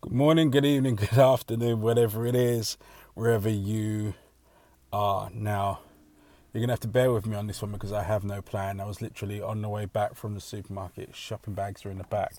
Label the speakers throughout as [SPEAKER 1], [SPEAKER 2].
[SPEAKER 1] Good morning, good evening, good afternoon, whatever it is, wherever you are now. You're going to have to bear with me on this one because I have no plan. I was literally on the way back from the supermarket, shopping bags are in the back,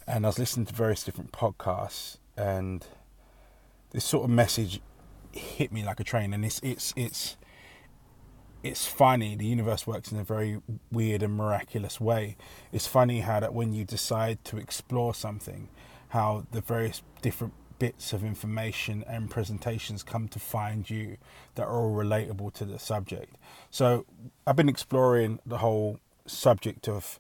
[SPEAKER 1] and I was listening to various different podcasts, and this sort of message hit me like a train. And it's funny. The universe works in a very weird and miraculous way. It's funny how that when you decide to explore something, how the various different bits of information and presentations come to find you that are all relatable to the subject. So I've been exploring the whole subject of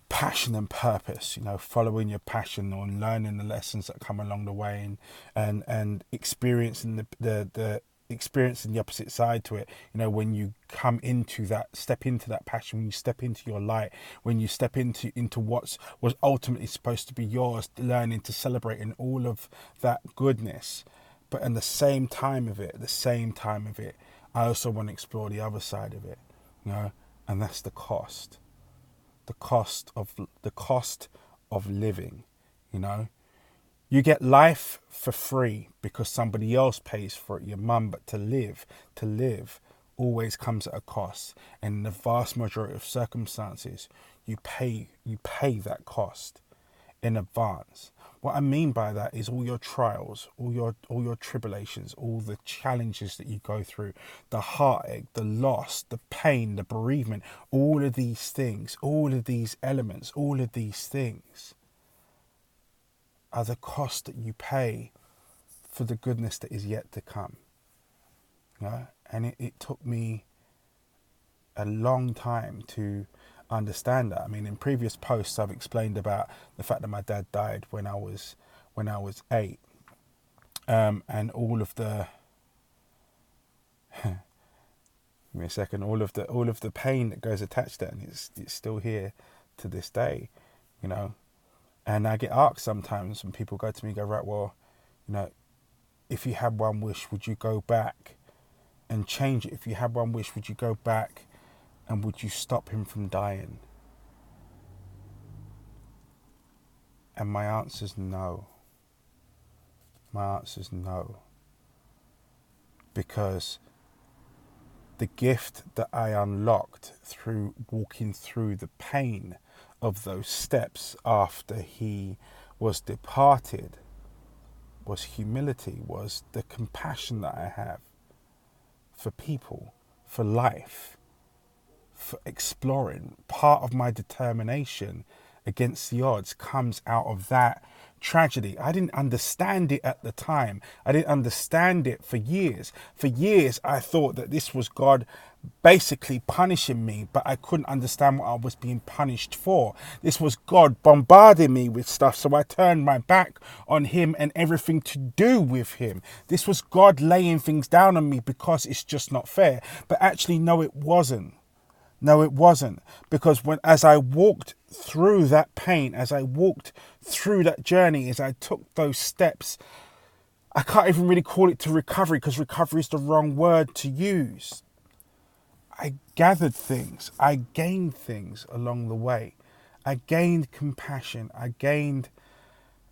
[SPEAKER 1] passion and purpose, following your passion and learning the lessons that come along the way, and experiencing the experiencing the opposite side to it. When you come into that, step into that passion, when you step into your light, when you step into what's was ultimately supposed to be yours, learning to celebrate in all of that goodness. But in the same time of it, I also want to explore the other side of it, and that's the cost, the cost of living. You get life for free because somebody else pays for it, your mum. But to live always comes at a cost, and in the vast majority of circumstances, you pay that cost in advance. What I mean by that is all your trials, all your tribulations, all the challenges that you go through, the heartache, the loss, the pain, the bereavement, all of these things, all of these elements, all of these things are the cost that you pay for the goodness that is yet to come. And it took me a long time to understand that. I mean, in previous posts, I've explained about the fact that my dad died when I was 8, and all of the give me a second, all of the pain that goes attached to it, and it's still here to this day, And I get asked sometimes when people go to me, go, right, well, if you had one wish, would you go back and change it? If you had one wish, would you go back and would you stop him from dying? And my answer's no. My answer's no. Because the gift that I unlocked through walking through the pain of those steps after he was departed was humility, was the compassion that I have for people, for life, for exploring. Part of my determination against the odds comes out of that tragedy. I didn't understand it at the time. I didn't understand it for years. For years, I thought that this was God basically punishing me, but I couldn't understand what I was being punished for. This was God bombarding me with stuff, so I turned my back on him and everything to do with him. This was God laying things down on me because it's just not fair. But actually, no, it wasn't. No, it wasn't. Because as I walked through that pain, as I walked through that journey, as I took those steps, I can't even really call it to recovery because recovery is the wrong word to use. I gathered things. I gained things along the way. I gained compassion. I gained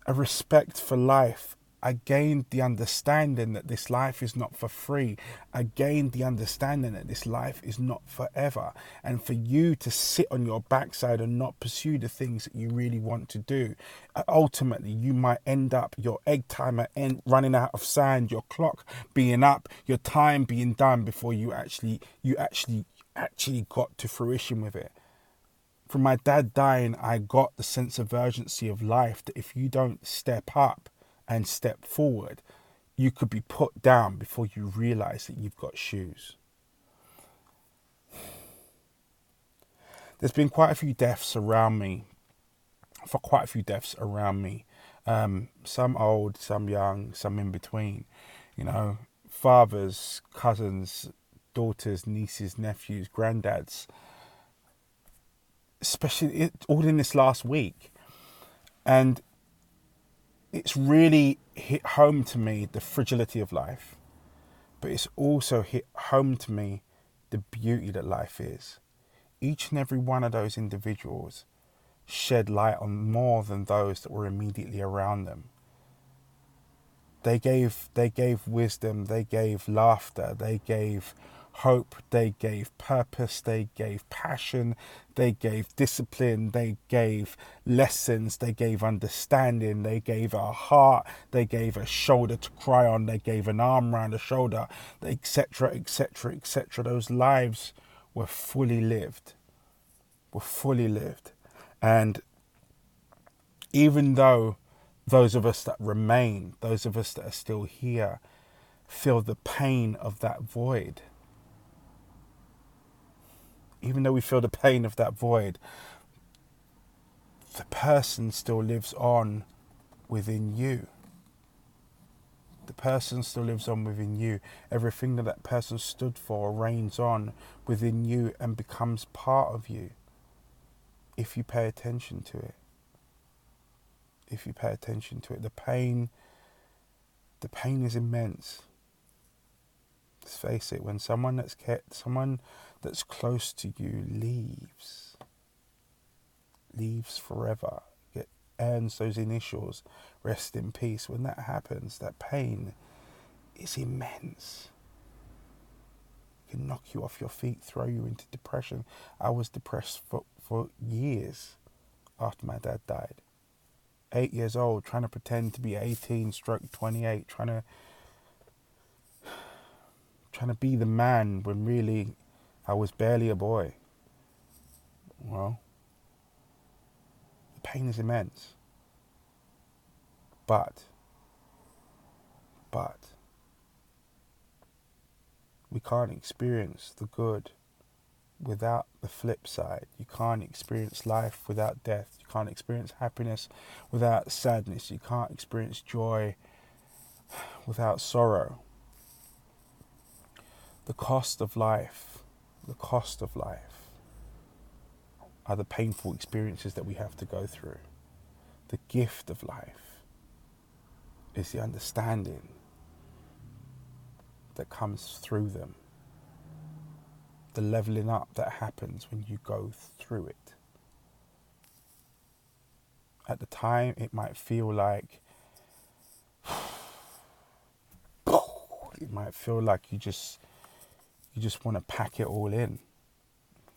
[SPEAKER 1] a respect for life. I gained the understanding that this life is not for free. I gained the understanding that this life is not forever. And for you to sit on your backside and not pursue the things that you really want to do, ultimately you might end up your egg timer running out of sand, your clock being up, your time being done before you actually got to fruition with it. From my dad dying, I got the sense of urgency of life that if you don't step up and step forward, you could be put down before you realize that you've got shoes. There's been quite a few deaths around me, some old, some young, some in between, fathers, cousins, daughters, nieces, nephews, granddads, especially all in this last week. And it's really hit home to me the fragility of life, but it's also hit home to me the beauty that life is. Each and every one of those individuals shed light on more than those that were immediately around them. They gave wisdom, they gave laughter, they gave hope, they gave purpose, they gave passion, they gave discipline, they gave lessons, they gave understanding, they gave a heart, they gave a shoulder to cry on, they gave an arm around a shoulder, etc., etc., etc. Those lives were fully lived, And even though those of us that remain, those of us that are still here, feel the pain of that void. Even though we feel the pain of that void, the person still lives on within you. The person still lives on within you. Everything that person stood for reigns on within you and becomes part of you if you pay attention to it. If you pay attention to it, the pain is immense. Let's face it, when someone that's close to you leaves forever, earns those initials, rest in peace. When that happens, that pain is immense. It can knock you off your feet, throw you into depression. I was depressed for years after my dad died. 8 years old, trying to pretend to be 18/28, trying to be the man when really I was barely a boy. Well, the pain is immense. But we can't experience the good without the flip side. You can't experience life without death. You can't experience happiness without sadness. You can't experience joy without sorrow. The cost of life are the painful experiences that we have to go through. The gift of life is the understanding that comes through them. The leveling up that happens when you go through it. At the time, it might feel like you just want to pack it all in,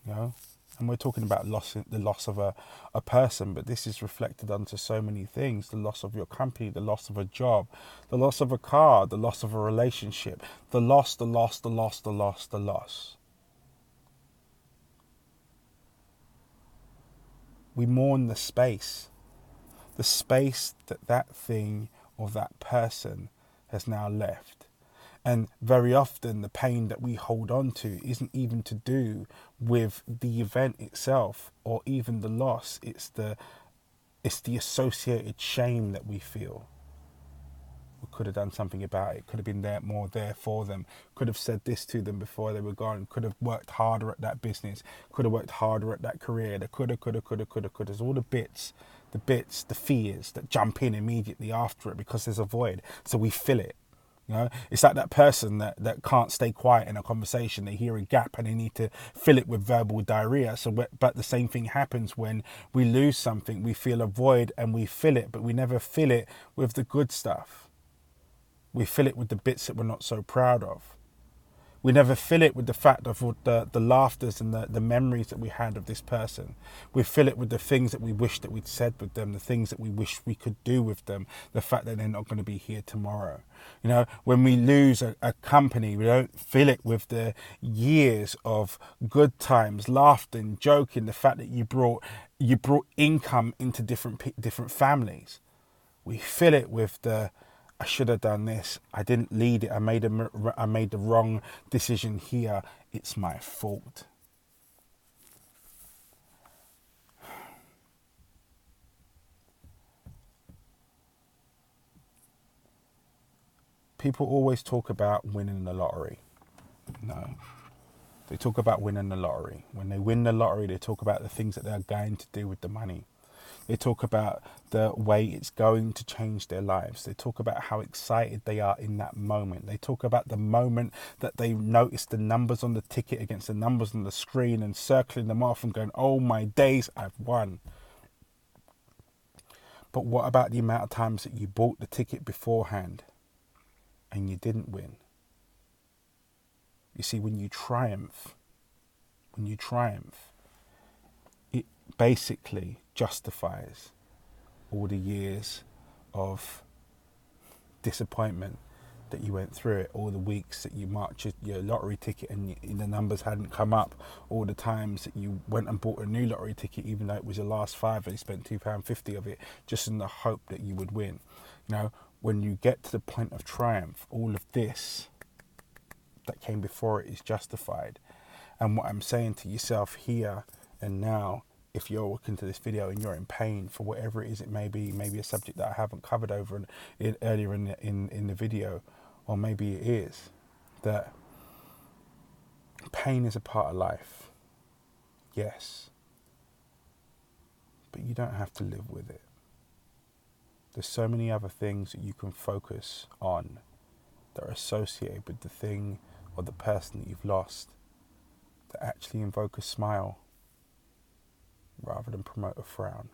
[SPEAKER 1] you know. And we're talking about the loss of a person, but this is reflected onto so many things: the loss of your company, the loss of a job, the loss of a car, the loss of a relationship, the loss. We mourn the space that thing or that person has now left. And very often the pain that we hold on to isn't even to do with the event itself or even the loss. It's the associated shame that we feel. We could have done something about it. Could have been more there for them. Could have said this to them before they were gone. Could have worked harder at that business. Could have worked harder at that career. The coulda. There's all the bits, the fears that jump in immediately after it because there's a void. So we fill it. You know, it's like that person that can't stay quiet in a conversation. They hear a gap and they need to fill it with verbal diarrhea. But the same thing happens when we lose something. We feel a void and we fill it, but we never fill it with the good stuff. We fill it with the bits that we're not so proud of. We never fill it with the fact of the laughters and the memories that we had of this person. We fill it with the things that we wish that we'd said with them, the things that we wish we could do with them, the fact that they're not going to be here tomorrow. You know, when we lose a company, we don't fill it with the years of good times, laughter and joking, the fact that you brought income into different families. We fill it with the I should have done this. I didn't lead it. I made the wrong decision here. It's my fault. People always talk about winning the lottery. No. They talk about winning the lottery. When they win the lottery, they talk about the things that they're going to do with the money. They talk about the way it's going to change their lives. They talk about how excited they are in that moment. They talk about the moment that they notice the numbers on the ticket against the numbers on the screen and circling them off and going, oh my days, I've won. But what about the amount of times that you bought the ticket beforehand? and you didn't win. You see, when you triumph, it basically justifies all the years of disappointment that you went through it, all the weeks that you marked your lottery ticket and the numbers hadn't come up, all the times that you went and bought a new lottery ticket even though it was your last five and you spent £2.50 of it just in the hope that you would win. You know, when you get to the point of triumph, all of this that came before it is justified. And what I'm saying to yourself here and now, if you're looking to this video and you're in pain for whatever it is it may be, maybe a subject that I haven't covered over earlier in the video, or maybe it is, that pain is a part of life, yes, but you don't have to live with it. There's so many other things that you can focus on that are associated with the thing or the person that you've lost that actually invoke a smile rather than promote a frown.